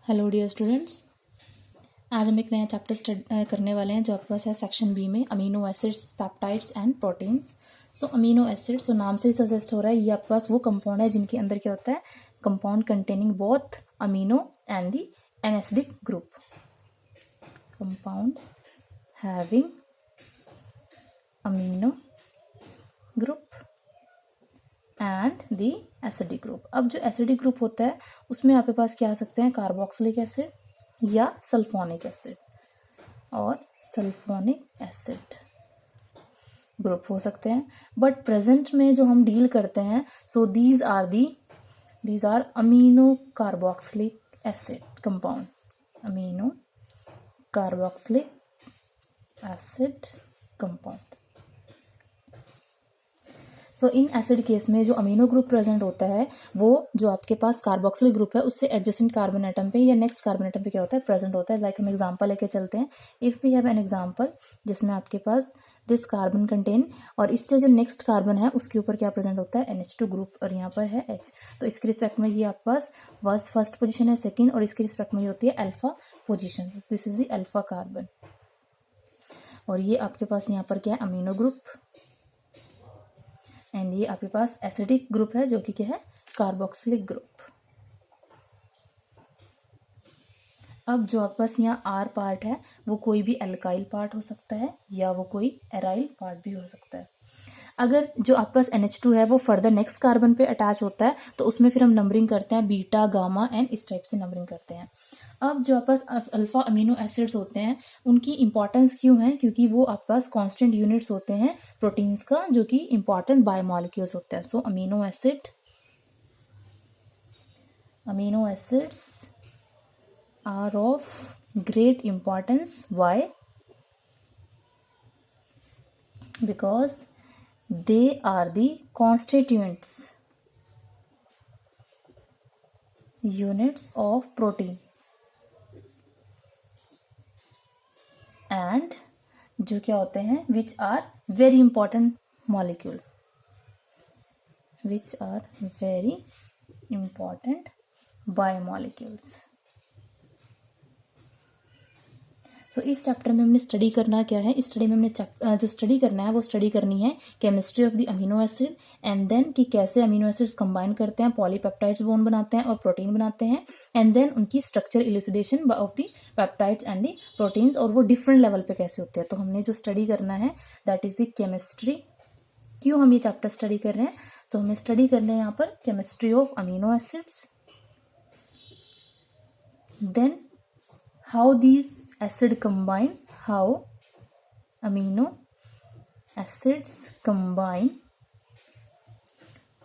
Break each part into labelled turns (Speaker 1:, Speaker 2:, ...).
Speaker 1: Hello dear students, आज हम एक नया चैप्टर करने वाले हैं जो आपके पास है सेक्शन बी में amino acids, peptides and proteins. So amino acids, तो नाम से ही सजेस्ट हो रहा है ये आपके पास वो कंपाउंड है जिनके अंदर क्या होता है, compound containing both amino and the an acidic group. Compound having amino group and the acidic group. अब जो एसिडिक ग्रुप होता है उसमें आपके पास क्या आ सकते हैं, कार्बोक्सिलिक एसिड या सल्फोनिक एसिड और सल्फोनिक एसिड ग्रुप हो सकते हैं। बट प्रेजेंट में जो हम डील करते हैं, so these are amino carboxylic acid compound, amino carboxylic acid compound. So in acid case में जो अमीनो ग्रुप प्रेजेंट होता है वो जो आपके पास कार्बोक्सिलिक ग्रुप है उससे एडजेसेंट कार्बन एटम पे या नेक्स्ट कार्बन एटम पे क्या होता है, प्रेजेंट होता है। लाइक हम एग्जांपल लेके चलते हैं। If we have an example जिसमें आपके पास दिस कार्बन कंटेन और इससे जो नेक्स्ट कार्बन है उसके ऊपर क्या प्रेजेंट होता है, NH2 ग्रुप, और यहाँ पर है H। तो इसके रिस्पेक्ट में ये आपके पास फर्स्ट पोजिशन है, सेकेंड, और इसके रिस्पेक्ट में ये होती है alpha position. This is the alpha carbon. और ये आपके पास यहाँ पर क्या है, अमीनो ग्रुप, एंड ये आपके पास एसिडिक ग्रुप है जो कि क्या है, कार्बोक्सिलिक ग्रुप। अब जो आपके पास यहाँ आर पार्ट है वो कोई भी एल्काइल पार्ट हो सकता है या वो कोई एराइल पार्ट भी हो सकता है। अगर जो आपके पास NH2 है वो फर्दर नेक्स्ट कार्बन पे अटैच होता है तो उसमें फिर हम नंबरिंग करते हैं बीटा, गामा एंड इस टाइप से नंबरिंग करते हैं। अब जो आपके पास अल्फा अमीनो एसिड्स होते हैं उनकी इंपॉर्टेंस क्यों है, क्योंकि वो आपके पास कांस्टेंट यूनिट्स होते हैं प्रोटीन्स का जो कि इंपॉर्टेंट बायोमॉलिक्यूल्स होते हैं। So amino acids are of great importance. Why? Because they are the constituents units of protein and जो क्या होते हैं, which are very important molecule, which are very important biomolecules। तो इस चैप्टर में हमने स्टडी करना क्या है, इस स्टडी में हमने जो स्टडी करना है वो स्टडी करनी है chemistry of the amino acid and then कि कैसे अमीनो एसिड्स कंबाइन करते हैं, पॉलीपेप्टाइड्स बॉन्ड बनाते हैं और प्रोटीन बनाते हैं, एंड देन उनकी structure elucidation of the peptides and the proteins, और वो डिफरेंट लेवल पे कैसे होते हैं। तो हमने जो स्टडी करना है दैट इज द केमिस्ट्री। क्यों हम ये चैप्टर स्टडी कर रहे हैं, तो हमें स्टडी करना है यहाँ पर chemistry of amino acids, then how these acid combine, how amino acids combine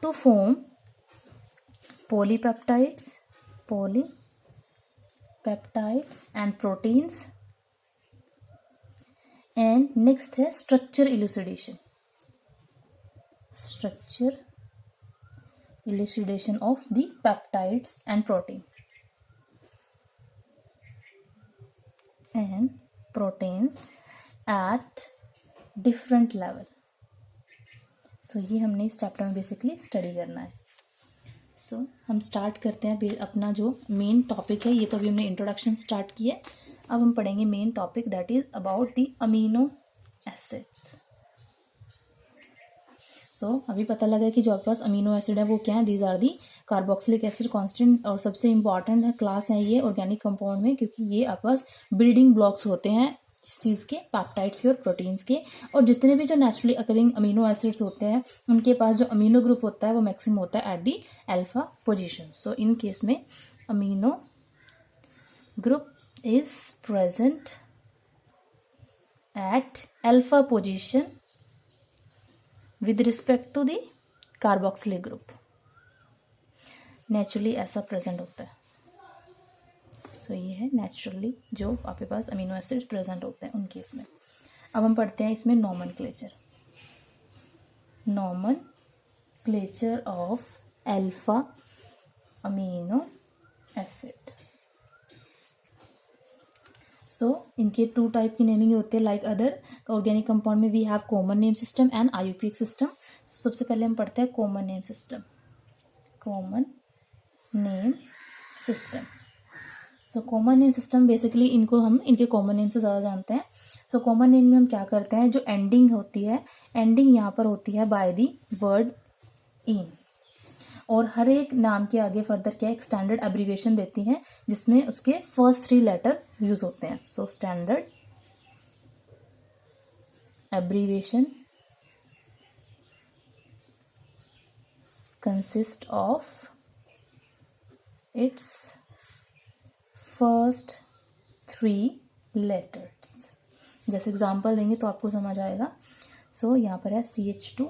Speaker 1: to form polypeptides and proteins, and next है structure elucidation of the peptides and proteins at different level। सो ये हमने इस chapter में basically study करना है। सो हम start करते हैं अपना जो मेन टॉपिक है। ये तो अभी हमने इंट्रोडक्शन स्टार्ट किया, अब हम पढ़ेंगे main topic that is about the amino acids. So अभी पता लगा कि जो आपके पास अमीनो एसिड है वो क्या है, these are the carboxylic acid constant, और सबसे इंपॉर्टेंट है क्लास है ये ऑर्गेनिक कंपाउंड में, क्योंकि ये आपके पास बिल्डिंग ब्लॉक्स होते हैं इस चीज़ के, पेप्टाइड्स के और प्रोटीन्स के। और जितने भी जो नेचुरली अकरिंग अमीनो एसिड्स होते हैं उनके पास जो अमीनो ग्रुप होता है वो मैक्सिमम होता है at the alpha position. So इन केस में amino group is present at alpha position with respect to the carboxylic group. Naturally ऐसा प्रेजेंट होता है। सो ये है नेचुरली जो आपके पास अमीनो एसिड प्रेजेंट होते हैं उन केस में। अब हम पढ़ते हैं इसमें nomenclature of alpha amino acid. So इनके टू टाइप की नेमिंग होते हैं लाइक अदर ऑर्गेनिक कंपाउंड में we have common name system and IUPAC system. सबसे पहले हम पढ़ते हैं common name system. So common name system basically इनको हम इनके कॉमन नेम से ज़्यादा जानते हैं. सो कॉमन नेम में हम क्या करते हैं, जो एंडिंग होती है, एंडिंग यहाँ पर होती है बाय द वर्ड इन, और हर एक नाम के आगे फर्दर क्या एक स्टैंडर्ड एब्रीविएशन देती हैं जिसमें उसके फर्स्ट 3 लेटर यूज होते हैं. So standard abbreviation consist of its first 3 letters. जैसे एग्जांपल देंगे तो आपको समझ आएगा. सो यहाँ पर है CH2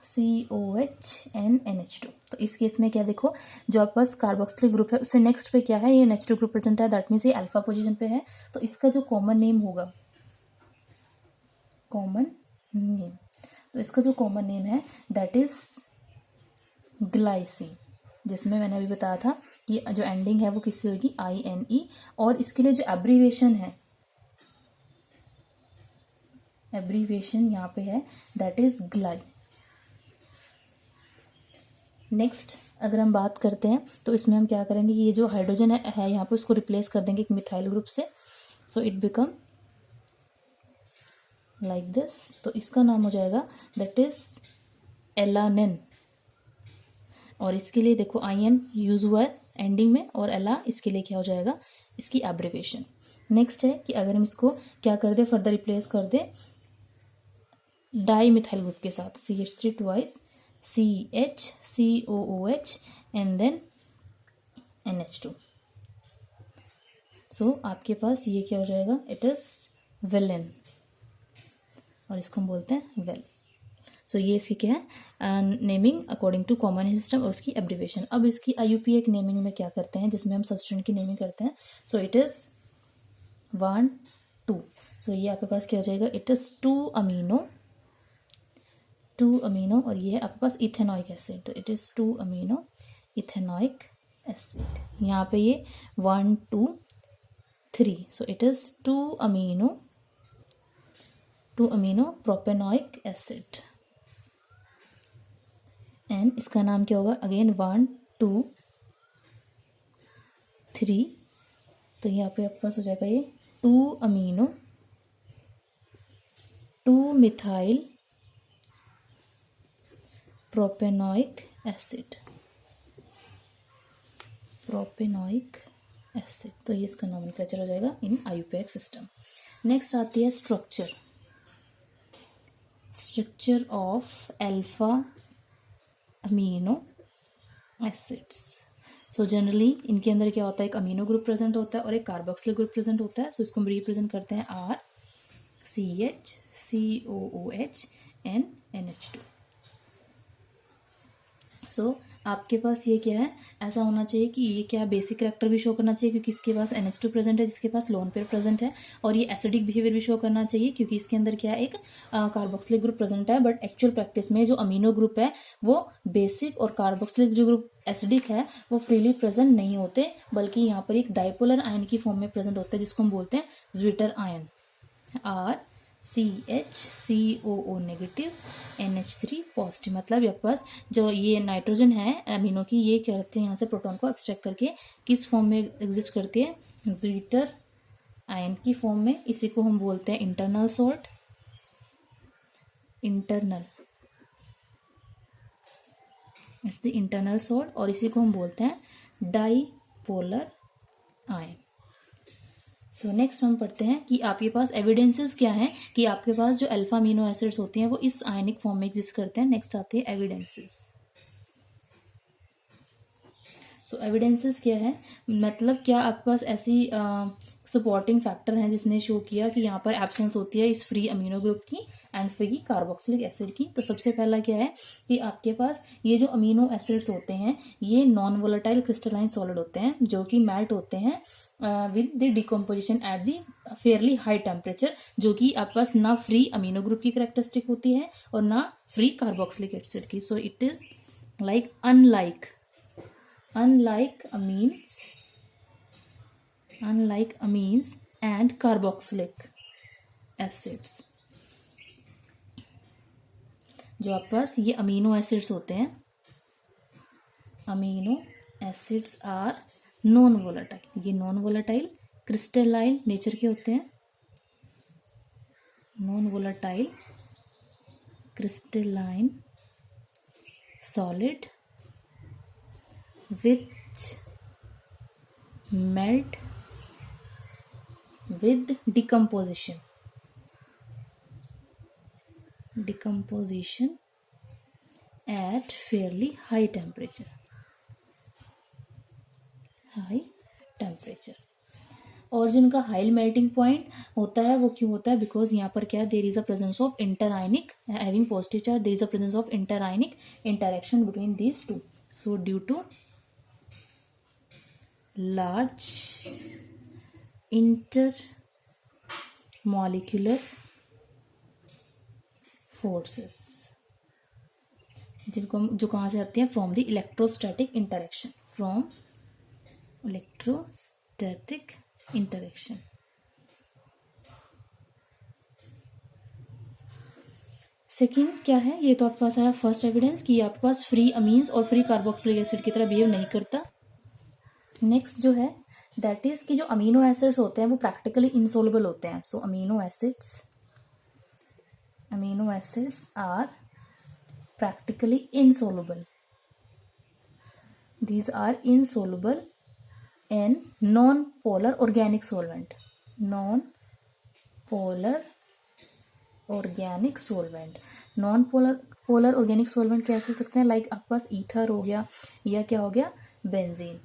Speaker 1: COH NH2. तो इस केस में क्या देखो, जो आपके पास कार्बोक्सिलिक ग्रुप है उससे नेक्स्ट पे क्या है, ये NH2 ग्रुप प्रेजेंट है, दैट मीन्स ये अल्फा पोजीशन पे है. तो इसका जो कॉमन नेम होगा, कॉमन नेम, तो इसका जो कॉमन नेम है दैट इज ग्लाइसिन, जिसमें मैंने अभी बताया था कि जो एंडिंग है वो किससे होगी, INE. और इसके लिए जो एब्रीविएशन है, एब्रीविएशन यहाँ पे है दैट इज ग्लाई. नेक्स्ट अगर हम बात करते हैं तो इसमें हम क्या करेंगे, ये जो हाइड्रोजन है यहाँ पे उसको रिप्लेस कर देंगे एक मिथाइल ग्रुप से. So it become like this. तो इसका नाम हो जाएगा दैट इज एलानिन. और इसके लिए देखो IN यूज हुआ है एंडिंग में, और एला इसके लिए क्या हो जाएगा, इसकी एब्रीविएशन. नेक्स्ट है कि अगर हम इसको क्या कर दे, फर्दर रिप्लेस कर दे डाई मिथाइल ग्रुप के साथ, CH3 twice CH COOH and then NH2. So आपके पास ये क्या हो जाएगा, इट इज वेलिन, और इसको हम बोलते हैं वेल. सो ये इसकी क्या है, naming according to common system और उसकी एब्रीविएशन. अब इसकी IUPAC नेमिंग में क्या करते हैं, जिसमें हम सब्स्टिट्यूएंट की नेमिंग करते हैं. सो इट इज 1 2. सो ये आपके पास क्या हो जाएगा, इट इज 2 अमीनो, और ये है आपके पास इथेनॉइक एसिड. तो it is 2 amino ethanoic acid. यहाँ पे ये 1 2 3. So it is 2 amino propanoic acid. And इसका नाम क्या होगा, अगेन 1 2 3. तो यहाँ पे आपके पास हो जाएगा ये 2 अमीनो 2 मिथाइल प्रोपेनॉइक एसिड. तो ये इसका नॉमेनक्लेचर हो जाएगा इन IUPAC सिस्टम. नेक्स्ट आती है structure of alpha amino acids. So generally इनके अंदर क्या होता है, एक अमीनो ग्रुप प्रेजेंट होता है और एक कार्बोक्सिलिक ग्रुप प्रेजेंट होता है. सो इसको हम रिप्रेजेंट करते हैं R CH COOH and NH2. So आपके पास ये क्या है, ऐसा होना चाहिए कि ये क्या बेसिक कैरेक्टर भी शो करना चाहिए क्योंकि इसके पास NH2 प्रेजेंट है, जिसके पास लोन पेयर प्रेजेंट है. और ये एसिडिक बिहेवियर भी शो करना चाहिए क्योंकि इसके अंदर क्या है, एक कार्बोक्सिलिक ग्रुप प्रेजेंट है. बट एक्चुअल प्रैक्टिस में जो अमीनो ग्रुप है वो बेसिक, और कार्बोक्सिलिक जो ग्रुप एसिडिक है वो फ्रीली प्रेजेंट नहीं होते, बल्कि यहाँ पर एक डाइपोलर आयन की फॉर्म में प्रेजेंट होते हैं जिसको हम बोलते हैं zwitter ion. R CH COO negative NH3 positive. मतलब आपके पास जो ये नाइट्रोजन है अमीनो की, ये क्या करते हैं, यहाँ से प्रोटॉन को एब्स्ट्रैक्ट करके किस फॉर्म में एग्जिस्ट करती है, ज्विटर आयन की फॉर्म में. इसी को हम बोलते हैं internal salt. It's the internal salt. और इसी को हम बोलते हैं डाइपोलर आयन. सो नेक्स्ट हम पढ़ते हैं कि आपके पास एविडेंसेस क्या हैं कि आपके पास जो अल्फा अमीनो एसिड्स होती हैं वो इस आयनिक फॉर्म में एग्जिस्ट करते हैं. नेक्स्ट आते हैं एविडेंसेस. सो एविडेंसेस क्या है, मतलब क्या आपके पास ऐसी सपोर्टिंग फैक्टर हैं जिसने शो किया कि यहाँ पर एब्सेंस होती है इस फ्री अमीनो ग्रुप की एंड फ्री कार्बोक्सिलिक एसिड की. तो सबसे पहला क्या है कि आपके पास ये जो अमीनो एसिड्स होते हैं ये नॉन वोलेटाइल क्रिस्टलाइन सॉलिड होते हैं जो कि मेल्ट होते हैं with the decomposition at the fairly high temperature, जो कि आपके पास ना फ्री अमीनो ग्रुप की करेक्टरिस्टिक होती है और ना फ्री कार्बोक्सिलिक एसिड की. सो it is like unlike amines and carboxylic acids. जो आपके पास ये अमीनो एसिड्स होते हैं, amino acids are non volatile, ये नॉन वोलेटाइल क्रिस्टलाइन नेचर के होते हैं, non volatile crystalline solid which melt with decomposition at fairly high temperature. और जो उनका हाई मेल्टिंग पॉइंट होता है वो क्यों होता है? बिकॉज यहाँ पर क्या, there is a presence of interionic having positive charge, there is a presence of interionic interaction between these two. So due to large intermolecular forces, जिनको जो कहाँ से आती हैं? From the electrostatic interaction, from electrostatic interaction. Second क्या है? ये तो आपके पास आया फर्स्ट एविडेंस कि आपके पास फ्री अमीन्स और फ्री कार्बोक्सिलिक एसिड की तरह बिहेव नहीं करता. नेक्स्ट जो है दैट इज कि जो अमीनो एसिड्स होते हैं वो प्रैक्टिकली इनसोल्युबल होते हैं. So amino acids are practically insoluble. These are insoluble in non polar organic solvent. Non polar organic solvent कैसे हो सकते हैं? लाइक आपके पास ईथर हो गया या क्या हो गया, बेंजीन.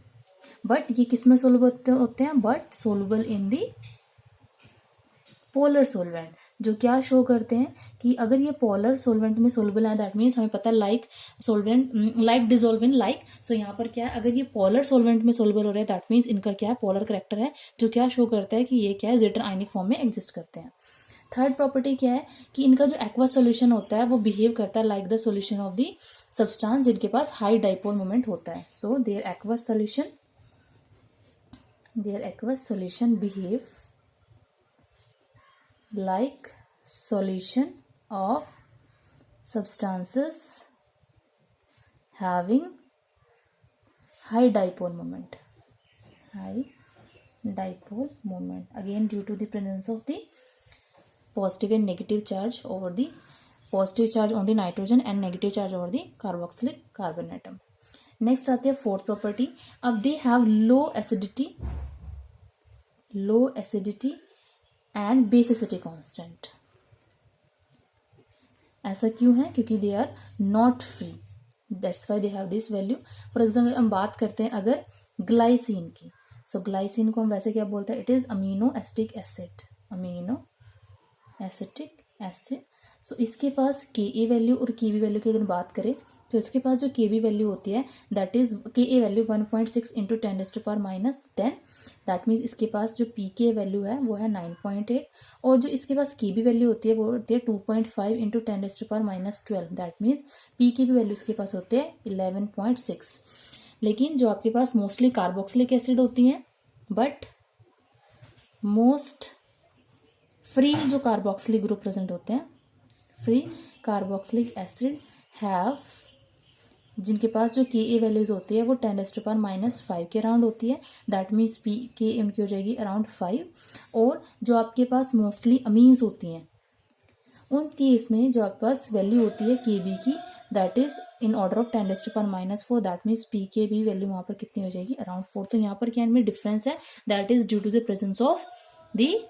Speaker 1: बट ये किस में सोल्युबल होते हैं? But soluble in the polar solvent. जो क्या शो करते हैं कि अगर ये पोलर सोलवेंट में सोल्युबल है, दैट मीन्स हमें पता है like solvent like dissolve in like. So यहाँ पर क्या है, अगर ये पोलर सोलवेंट में सोल्युबल हो रहे हैं दैट मीन्स इनका क्या है, पोलर करेक्टर है, जो क्या शो करता है कि ये क्या है, ज़ेटर आयनिक फॉर्म में एग्जिस्ट करते हैं. थर्ड प्रॉपर्टी क्या है कि इनका जो एक्वस सोल्यूशन होता है वो बिहेव करता है like the solution of the substance जिनके पास हाई डाइपोल मोमेंट होता है. So their aqueous solution behave like solution of substances having high dipole moment. Again due to the presence of the positive and negative charge over the positive charge on the nitrogen and negative charge over the carboxylic carbon atom. Next आती है fourth property. अब they have low acidity and basicity constant. ऐसा क्यों है? क्योंकि they are not free, that's why they have this value. For example हम बात करते हैं अगर ग्लाइसिन की. सो ग्लाइसिन को हम वैसे क्या बोलते हैं? It is amino acetic acid. So इसके पास के वैल्यू और के वैल्यू की अगर बात करें तो इसके पास जो के वैल्यू होती है दैट इज के वैल्यू 1.6 इंटू 10⁻⁻10. दैट मीन्स इसके पास जो पी के वैल्यू है वो है 9.8 और जो इसके पास के वैल्यू होती है वो होती है 2.5 इंटू 10⁻12. दैट मीन्स पी के वैल्यू इसके पास होते हैं 11.6. लेकिन जो आपके पास मोस्टली कार्बोक्सिलिक एसिड होती हैं, बट मोस्ट फ्री जो कार्बोक्सिलिक ग्रुप प्रेजेंट होते हैं, फ्री कार्बोक्सिलिक एसिड हैव, जिनके पास जो के वैल्यूज होती है वो 10⁻⁻5 के अराउंड होती है. दैट मीन्स पी के उनकी हो जाएगी अराउंड 5. और जो आपके पास मोस्टली अमीन्स होती हैं उन केस में जो आपके पास वैल्यू होती है के बी की that is in order of 10⁻⁻4. That means P के बी वैल्यू वहां पर कितनी हो जाएगी? अराउंड 4. तो यहाँ पर क्या इनमें डिफरेंस है? That is due to the presence of the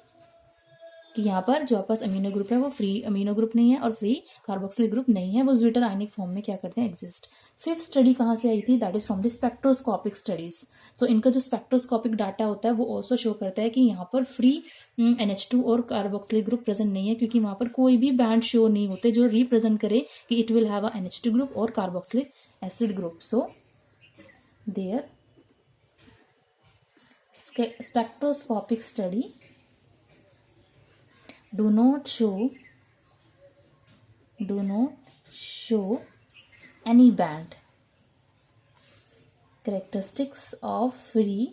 Speaker 1: कि यहाँ पर जो आपके पास अमीनो ग्रुप है वो फ्री अमीनो ग्रुप नहीं है और फ्री कार्बोक्सिलिक ग्रुप नहीं है, वो ज़्विटर आयनिक फॉर्म में क्या करते हैं? एग्जिस्ट. फिफ्थ स्टडी कहाँ से आई थी? That is from the spectroscopic studies. So इनका जो स्पेक्ट्रोस्कोपिक डाटा होता है वो ऑल्सो शो करता है कि यहाँ पर फ्री NH2 और कार्बोक्सिलिक ग्रुप प्रेजेंट नहीं है, क्योंकि वहां पर कोई भी बैंड शो नहीं होते जो रिप्रेजेंट करे कि it will have a NH2 group और carboxylic acid group. So there spectroscopic study do not show any band characteristics of free.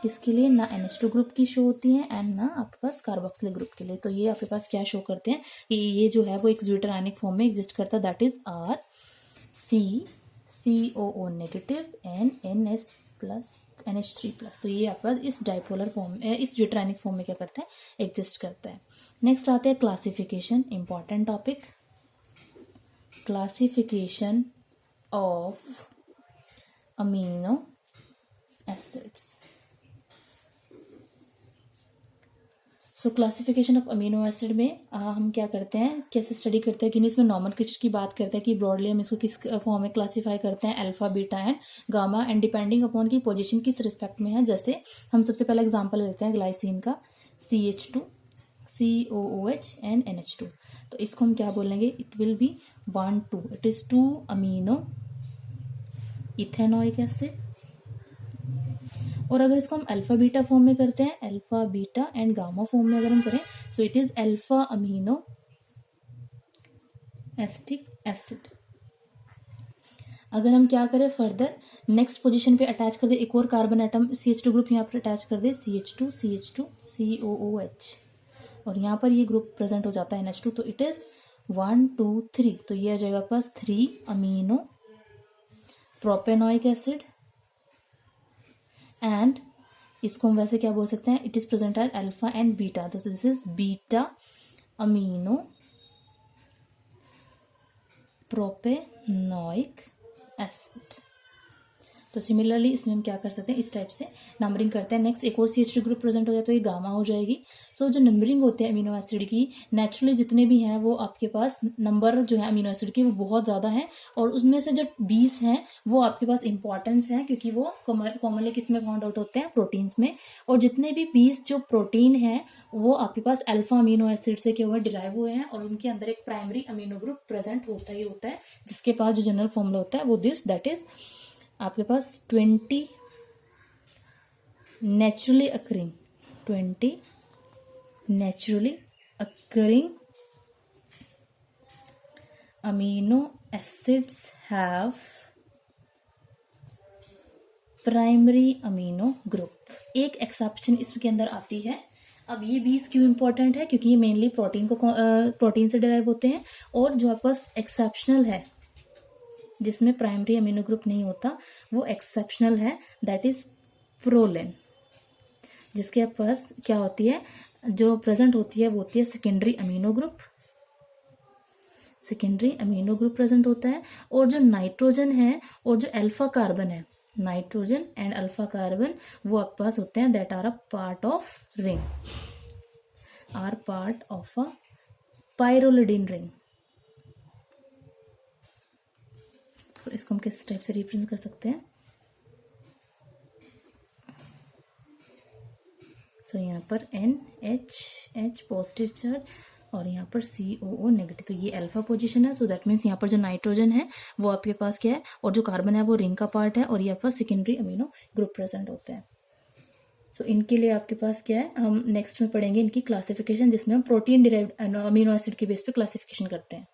Speaker 1: किसके लिए? ना NH2 ग्रुप की शो होती है एंड ना आपके पास कार्बोक्सिलिक ग्रुप के लिए. तो ये आपके पास क्या शो करते हैं कि ये जो है वो एक ज़्विटर आयनिक फॉर्म में एग्जिस्ट करता है, that is COO negative and NH plus NH3 plus. तो ये आपके पास इस डाइपोलर फॉर्म इस ड्यूटेरानिक फॉर्म में क्या करता है, एग्जिस्ट करता है। नेक्स्ट आते हैं classification, important topic, classification of amino acids. So classification of amino acid में हम क्या करते हैं, कैसे स्टडी करते हैं कि इसमें नॉमेनक्लेचर की बात करते हैं कि ब्रॉडली हम इसको किस फॉर्म में क्लासीफाई करते हैं, alpha beta and gamma, and depending upon की पोजीशन किस रिस्पेक्ट में है। जैसे हम सबसे पहला एग्जांपल लेते हैं ग्लाइसिन का, CH2 COOH एंड NH2। तो इसको हम क्या बोलेंगे, it will be 1 2, it is 2 amino ethanoic acid. और अगर इसको हम अल्फा बीटा फॉर्म में करते हैं, alpha beta and gamma form में अगर हम करें, सो it is alpha amino acetic acid. अगर हम क्या करें फर्दर, नेक्स्ट पोजीशन पे अटैच कर दे एक और कार्बन एटम, CH2 ग्रुप यहाँ पर अटैच कर दे, CH2 CH2 COOH, और यहाँ पर ये ग्रुप प्रेजेंट हो जाता है NH2। तो इट इज 1 2 3, तो ये आ जाएगा पास 3 अमीनो प्रोपेनोइक एसिड, एंड इसको हम वैसे क्या बोल सकते हैं, it is present at alpha and beta, तो this is beta amino propanoic acid. तो सिमिलरली इसमें हम क्या कर सकते हैं, इस टाइप से नंबरिंग करते हैं। नेक्स्ट एक और CH2 ग्रुप प्रेजेंट हो जाए तो ये गामा हो जाएगी। सो जो नंबरिंग होते हैं अमीनो एसिड की, नेचुरली जितने भी हैं वो आपके पास नंबर जो है अमीनो एसिड की वो बहुत ज़्यादा है, और उसमें से जो 20 हैं वो आपके पास इंपॉर्टेंस है, क्योंकि वो कॉमनली किस में फाउंड आउट होते हैं, प्रोटीन्स में। और जितने भी 20 जो प्रोटीन हैं वो आपके पास अल्फा अमीनो एसिड से क्या हुए, डिराइव हुए हैं, और उनके अंदर एक प्राइमरी अमीनो ग्रुप प्रेजेंट होता ही होता है, जिसके पास जो जनरल फॉर्मूला होता है वो दिस, दैट इज आपके पास 20 naturally occurring 20 naturally occurring amino acids have primary amino group. एक एक्सेप्शन इसके अंदर आती है। अब ये 20 क्यों इंपॉर्टेंट है, क्योंकि ये मेनली प्रोटीन से डिराइव होते हैं, और जो आपके पास एक्सेप्शनल है जिसमें प्राइमरी अमीनो ग्रुप नहीं होता वो एक्सेप्शनल है, दैट इज प्रोलिन, जिसके पास क्या होती है, जो प्रेजेंट होती है वो होती है secondary amino group, secondary amino group present होता है। और जो नाइट्रोजन है और जो अल्फा कार्बन है, नाइट्रोजन एंड अल्फा कार्बन, वो आपके पास होते हैं that are a part of ring, are part of a pyrrolidine ring. तो इसको हम किस टाइप से रिप्रेजेंट कर सकते हैं, सो यहाँ पर NH पॉजिटिव चार्ज और यहाँ पर COO नेगेटिव, तो ये अल्फा पोजीशन है। सो दैट मीन्स यहाँ पर जो नाइट्रोजन है वो आपके पास क्या है, और जो कार्बन है वो रिंग का पार्ट है, और ये आपके पास सेकेंडरी अमीनो ग्रुप प्रेजेंट होता है। सो इनके लिए आपके पास क्या है, हम नेक्स्ट में पढ़ेंगे इनकी क्लासिफिकेशन, जिसमें हम प्रोटीन डिराइव्ड अमीनो एसिड के बेस पे क्लासिफिकेशन करते हैं।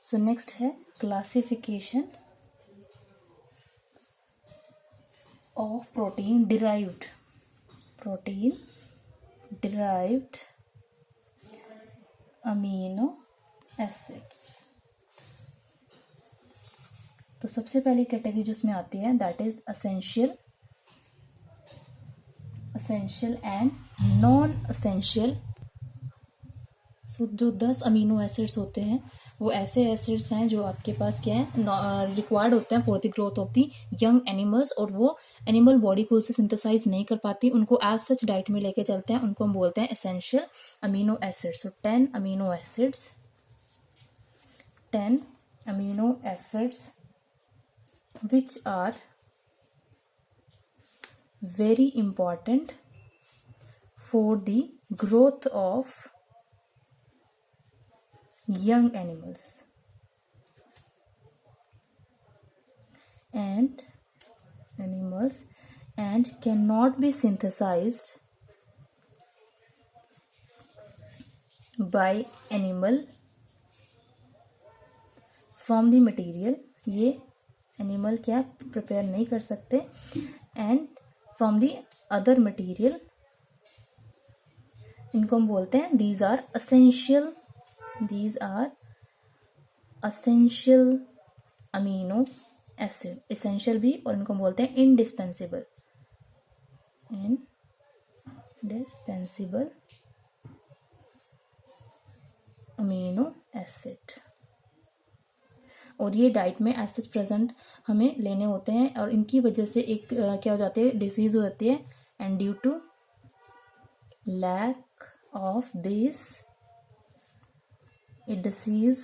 Speaker 1: सो नेक्स्ट है classification of protein derived amino acids. तो सबसे पहली कैटेगरी जो इसमें आती है that is essential and non essential. So जो 10 अमीनो एसिड्स होते हैं वो ऐसे एसिड्स हैं जो आपके पास क्या है, रिक्वायर्ड होते हैं for the growth of the young animals, और वो एनिमल बॉडी को उसे सिंथेसाइज नहीं कर पाती, उनको एज सच डाइट में लेके चलते हैं, उनको हम बोलते हैं essential amino acids. So 10 amino acids which are very important for the growth of young animals and cannot be synthesized by animal from the material, ये एनिमल क्या प्रिपेयर नहीं कर सकते, and from the other material, इनको हम बोलते हैं these are essential amino acid, essential भी, और इनको बोलते हैं इंडिस्पेंसिबल, इंडिस्पेंसिबल अमीनो एसिड। और ये डाइट में एज सच प्रेजेंट हमें लेने होते हैं, और इनकी वजह से एक क्या हो जाती है, डिसीज हो जाती है, and due to lack of this a disease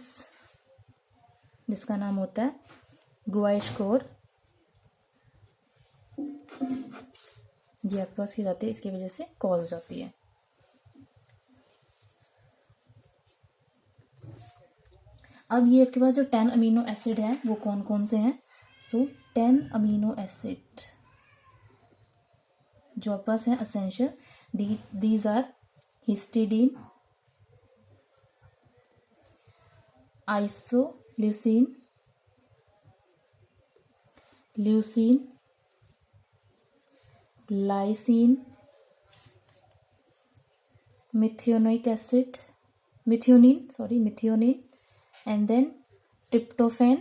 Speaker 1: जिसका नाम होता है गुआइशकोर, ये आपके पास की जाती है, इसकी वजह से कॉज जाती है। अब ये आपके पास जो 10 अमीनो एसिड है वो कौन कौन से हैं? सो 10 अमीनो एसिड जो आपके पास है essential, these are histidine, isoleucine, leucine, lysine, methionic acid, methionine, and then tryptophan,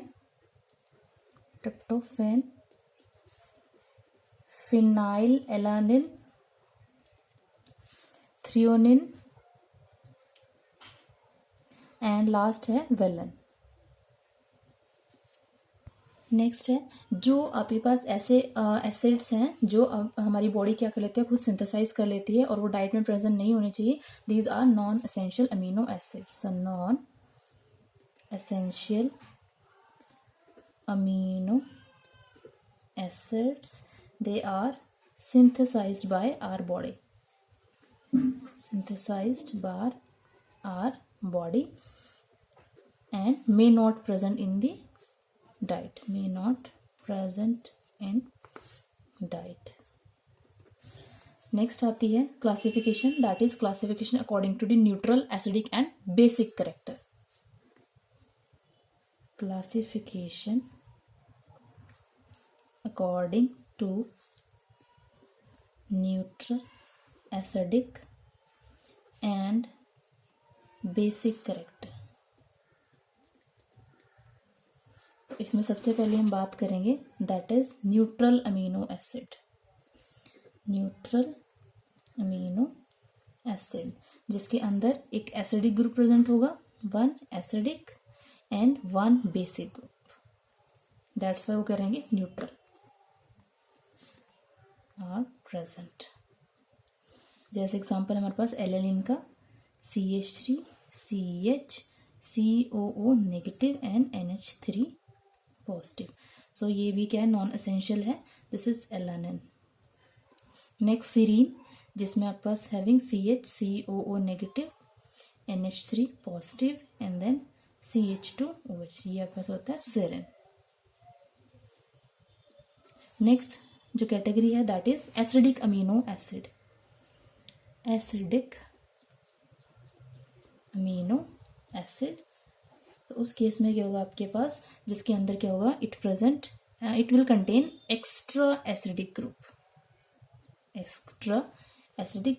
Speaker 1: phenylalanine, threonine, and last है वेलन। नेक्स्ट है जो आपके पास ऐसे एसिड्स हैं जो हमारी बॉडी क्या कर लेती है, खुद सिंथेसाइज कर लेती है और वो डाइट में प्रेजेंट नहीं होनी चाहिए, these are non essential amino acid. So non essential amino acids, they are synthesized by our body, and may not present in the diet, next आती है classification, that is classification according to the neutral, acidic and basic character। classification according to neutral, acidic and basic character। तो इसमें सबसे पहले हम बात करेंगे that is neutral amino acid. Neutral amino acid जिसके अंदर एक एसिडिक ग्रुप प्रेजेंट होगा, one acidic and one basic group, that's why वो करेंगे न्यूट्रल आर प्रेजेंट। जैसे एग्जांपल हमारे पास एलेनिन का CH3 CH COO negative and NH3 positive, so ये भी क्या है, नॉन एसेंशियल है, this is alanine. Next serine जिसमें आपके पास having CH COO negative NH3 positive and then CH2OH, ये आपके पास होता है सेरेन। नेक्स्ट जो कैटेगरी है that is acidic amino acid. Acidic amino acid, तो उस केस में क्या होगा आपके पास, जिसके अंदर क्या होगा, it will contain extra acidic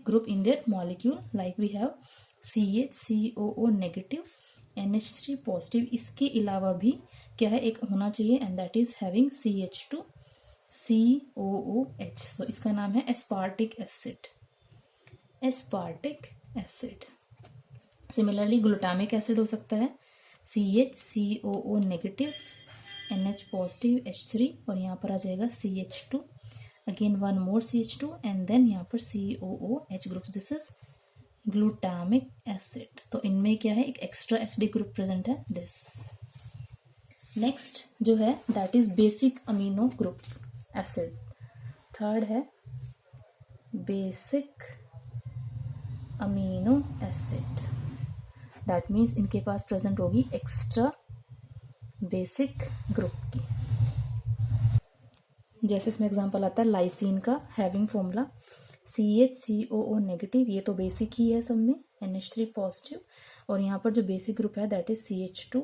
Speaker 1: group in their molecule, like we have CH COO negative NH3 positive. इसके अलावा भी क्या है, एक होना चाहिए and that is having CH2 COOH, so इसका नाम है aspartic acid. Similarly glutamic acid हो सकता है CH COO negative NH positive H3, और यहाँ पर आ जाएगा CH2, again one more CH2 and then यहाँ पर COOH group, this is glutamic acid. तो इनमें क्या है, एक एक्स्ट्रा एसिडिक ग्रुप प्रेजेंट है, दिस। नेक्स्ट जो है that is basic amino group acid. Third है basic amino acid, that means इनके पास प्रेजेंट होगी एक्स्ट्रा बेसिक ग्रुप की। जैसे इसमें एग्जांपल आता है लाइसिन का, having formula CH COO negative, ये तो बेसिक ही है सब में, NH3 पॉजिटिव, और यहाँ पर जो बेसिक ग्रुप है that is CH2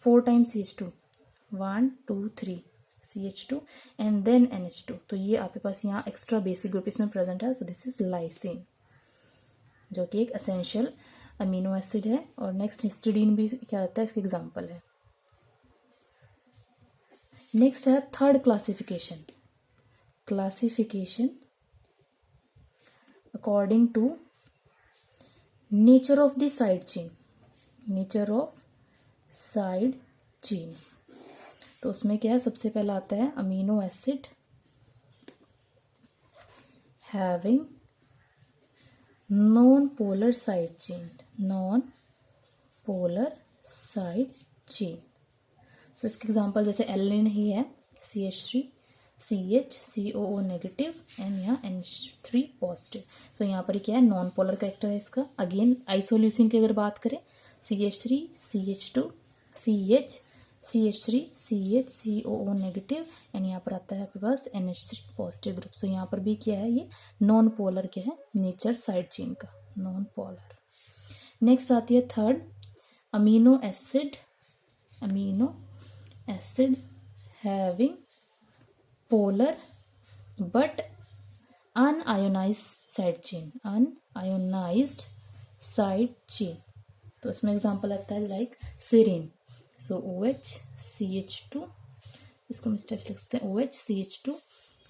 Speaker 1: 4 times CH2 1 2 3 CH2 and then NH2, तो ये आपके पास यहाँ एक्स्ट्रा बेसिक ग्रुप इसमें प्रेजेंट है, सो दिस इज लाइसिन जो कि एक एसेंशियल अमीनो एसिड है। और नेक्स्ट हिस्टिडीन भी क्या होता है, इसके एग्जाम्पल है। नेक्स्ट है third classification, classification according to nature of the side chain, nature of side chain. तो उसमें क्या है, सबसे पहला आता है amino acid having non polar side chain, non polar side chain. So इसके एग्जांपल जैसे एलिन ही है, CH3 CH COO negative and यहाँ NH3 पॉजिटिव। सो यहाँ पर क्या है, नॉन पोलर कैरेक्टर है इसका। अगेन आइसोल्यूसिन की अगर बात करें, CH3 CH2 CH CH3 CH COO negative and यहाँ पर आता है आपके पास NH3 पॉजिटिव ग्रुप। सो यहाँ पर भी क्या है, ये नॉन पोलर क्या है, नेचर साइड चेन का, नॉन पोलर। नेक्स्ट आती है third amino acid having polar but unionised side chain, unionised side chain. तो इसमें एग्जांपल आता है लाइक सेरीन। सो OH CH2, इसको हम स्टेप्स लिख सकते हैं, OH CH2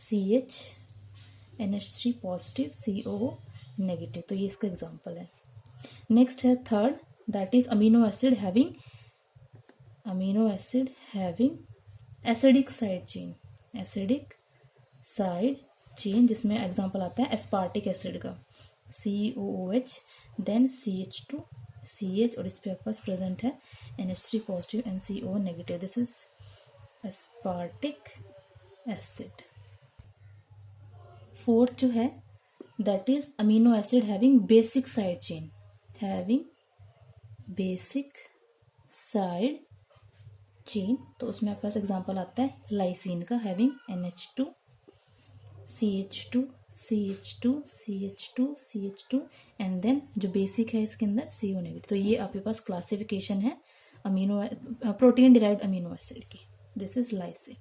Speaker 1: CH NH3 positive COO negative. तो ये इसका एग्जांपल है। नेक्स्ट है third, that is amino acid having acidic side chain, acidic side chain, जिसमें एग्जांपल आता है एस्पार्टिक एसिड का, COOH देन CH2 CH और इस पे आपके पास प्रेजेंट है NH3 positive and CO negative. This is aspartic acid. Fourth जो है that is amino acid having basic side chain, having basic side chain. तो उसमें आपके पास एग्जांपल आता है लाइसिन का, having NH2 CH2 CH2 CH2 CH2 and then जो बेसिक है इसके अंदर CO नेगेटिव। तो ये आपके पास क्लासिफिकेशन है amino protein derived amino acid की। This is lysine.